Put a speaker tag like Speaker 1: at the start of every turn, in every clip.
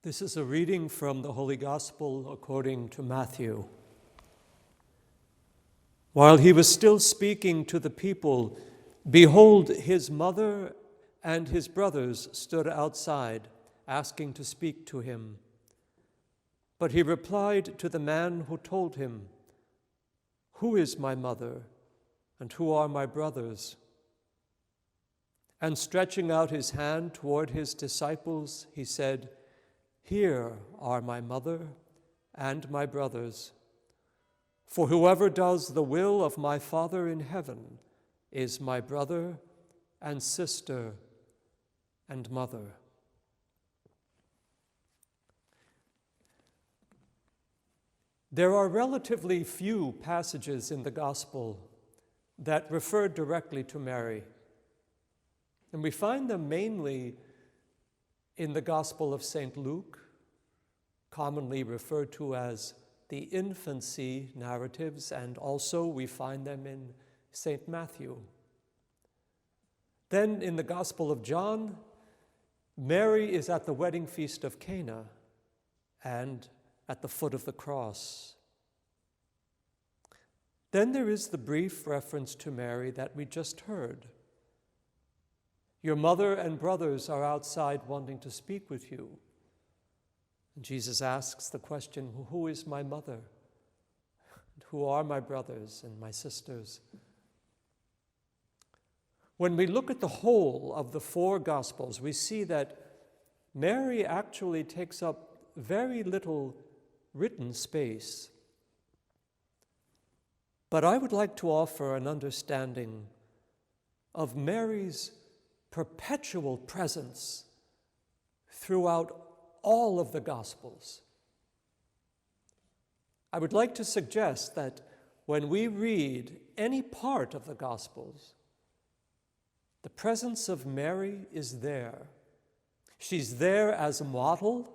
Speaker 1: This is a reading from the Holy Gospel according to Matthew. While he was still speaking to the people, behold, his mother and his brothers stood outside, asking to speak to him. But he replied to the man who told him, "Who is my mother, and who are my brothers?" And stretching out his hand toward his disciples, he said, "Here are my mother and my brothers. For whoever does the will of my Father in heaven is my brother and sister and mother." There are relatively few passages in the Gospel that refer directly to Mary, and we find them mainly in the Gospel of St. Luke, commonly referred to as the infancy narratives, and also we find them in St. Matthew. Then in the Gospel of John, Mary is at the wedding feast of Cana and at the foot of the cross. Then there is the brief reference to Mary that we just heard. "Your mother and brothers are outside wanting to speak with you." And Jesus asks the question, "Who is my mother? And who are my brothers and my sisters?" When we look at the whole of the four Gospels, we see that Mary actually takes up very little written space. But I would like to offer an understanding of Mary's perpetual presence throughout all of the Gospels. I would like to suggest that when we read any part of the Gospels, the presence of Mary is there. She's there as a model,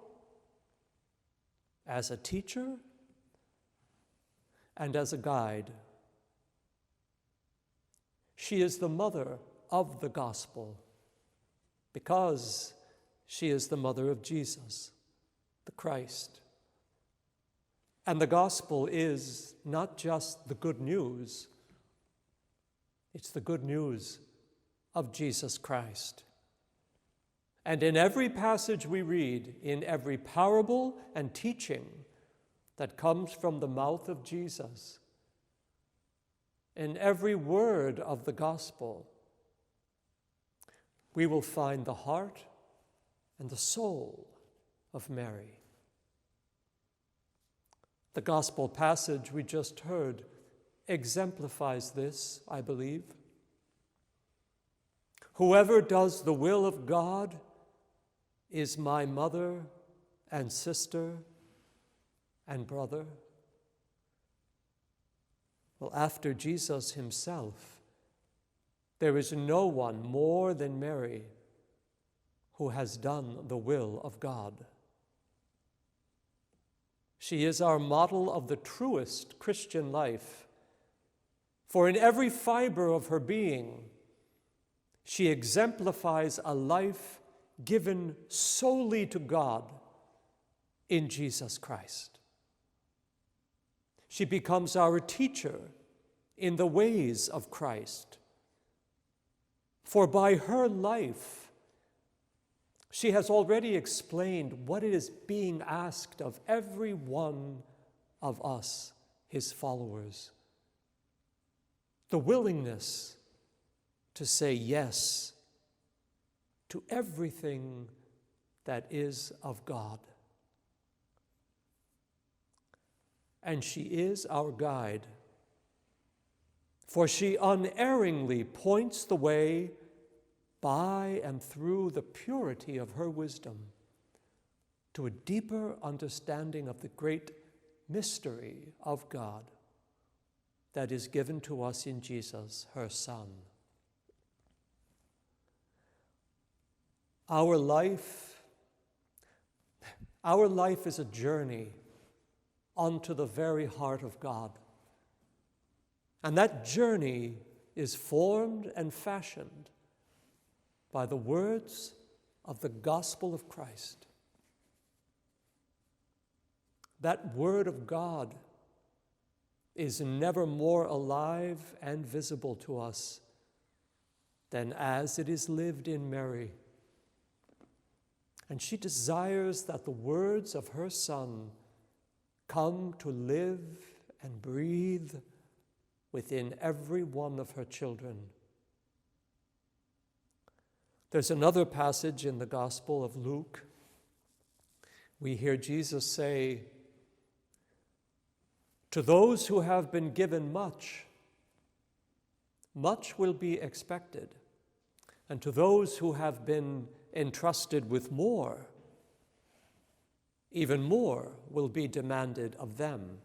Speaker 1: as a teacher, and as a guide. She is the mother of the Gospel because she is the mother of Jesus, the Christ. And the Gospel is not just the good news, it's the good news of Jesus Christ. And in every passage we read, in every parable and teaching that comes from the mouth of Jesus, in every word of the Gospel, we will find the heart and the soul of Mary. The Gospel passage we just heard exemplifies this, I believe. "Whoever does the will of God is my mother and sister and brother." Well, after Jesus himself, there is no one more than Mary who has done the will of God. She is our model of the truest Christian life, for in every fiber of her being, she exemplifies a life given solely to God in Jesus Christ. She becomes our teacher in the ways of Christ. For by her life, she has already explained what it is being asked of every one of us, his followers. The willingness to say yes to everything that is of God. And she is our guide, for she unerringly points the way by and through the purity of her wisdom to a deeper understanding of the great mystery of God that is given to us in Jesus, her Son. Our life is a journey unto the very heart of God. And that journey is formed and fashioned by the words of the gospel of Christ. that Word of God is never more alive and visible to us than as it is lived in Mary. And she desires that the words of her Son come to live and breathe within every one of her children. There's another passage in the Gospel of Luke. We hear Jesus say, "To those who have been given much, much will be expected. And to those who have been entrusted with more, even more will be demanded of them."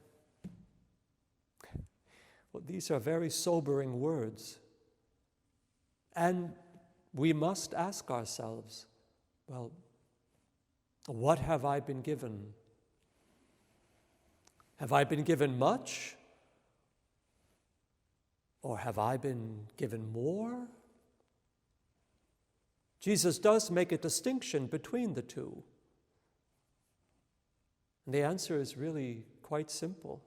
Speaker 1: Well, these are very sobering words. And we must ask ourselves, well, what have I been given? Have I been given much? Or have I been given more? Jesus does make a distinction between the two. And the answer is really quite simple.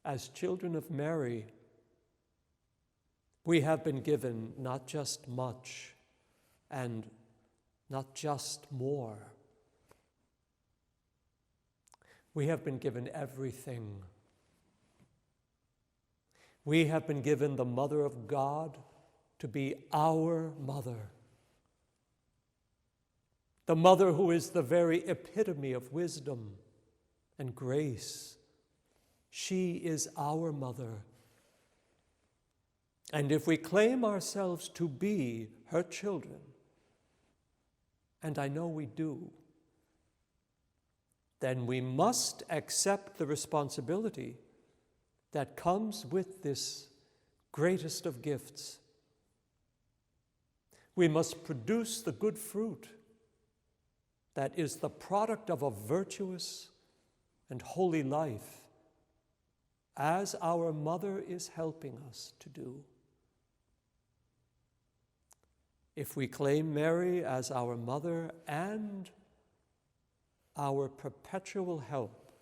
Speaker 1: As children of Mary, we have been given not just much and not just more. We have been given everything. We have been given the Mother of God to be our mother. The mother who is the very epitome of wisdom and grace. She is our mother. And if we claim ourselves to be her children, and I know we do, then we must accept the responsibility that comes with this greatest of gifts. We must produce the good fruit that is the product of a virtuous and holy life, as our mother is helping us to do. If we claim Mary as our mother and our perpetual help,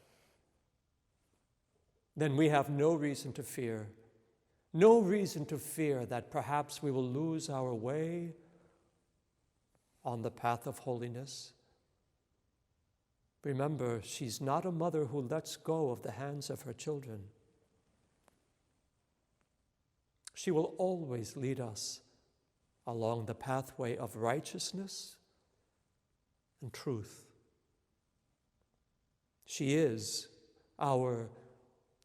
Speaker 1: then we have no reason to fear. No reason to fear that perhaps we will lose our way on the path of holiness. Remember, she's not a mother who lets go of the hands of her children. She will always lead us along the pathway of righteousness and truth. She is our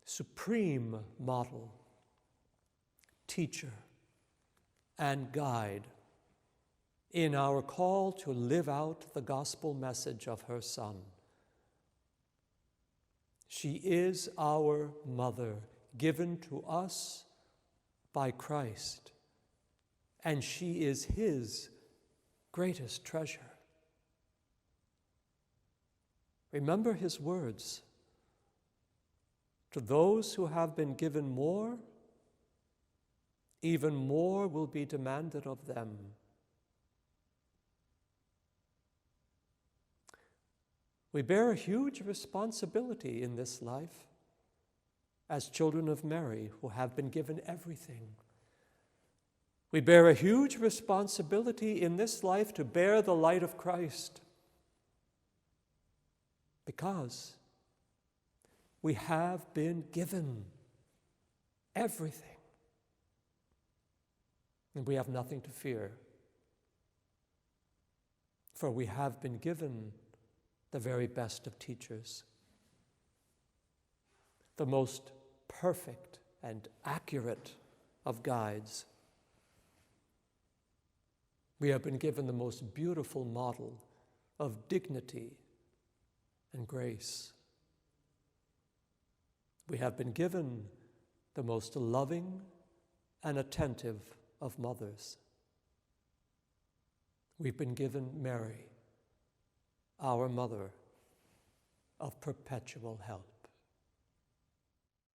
Speaker 1: supreme model, teacher, and guide in our call to live out the gospel message of her Son. She is our mother, given to us by Christ, and she is his greatest treasure. Remember his words, "To those who have been given more, even more will be demanded of them." We bear a huge responsibility in this life as children of Mary who have been given everything. We bear a huge responsibility in this life to bear the light of Christ, because we have been given everything, and we have nothing to fear, for we have been given the very best of teachers, the most perfect and accurate of guides. We have been given the most beautiful model of dignity and grace. We have been given the most loving and attentive of mothers. We've been given Mary, our mother of perpetual help.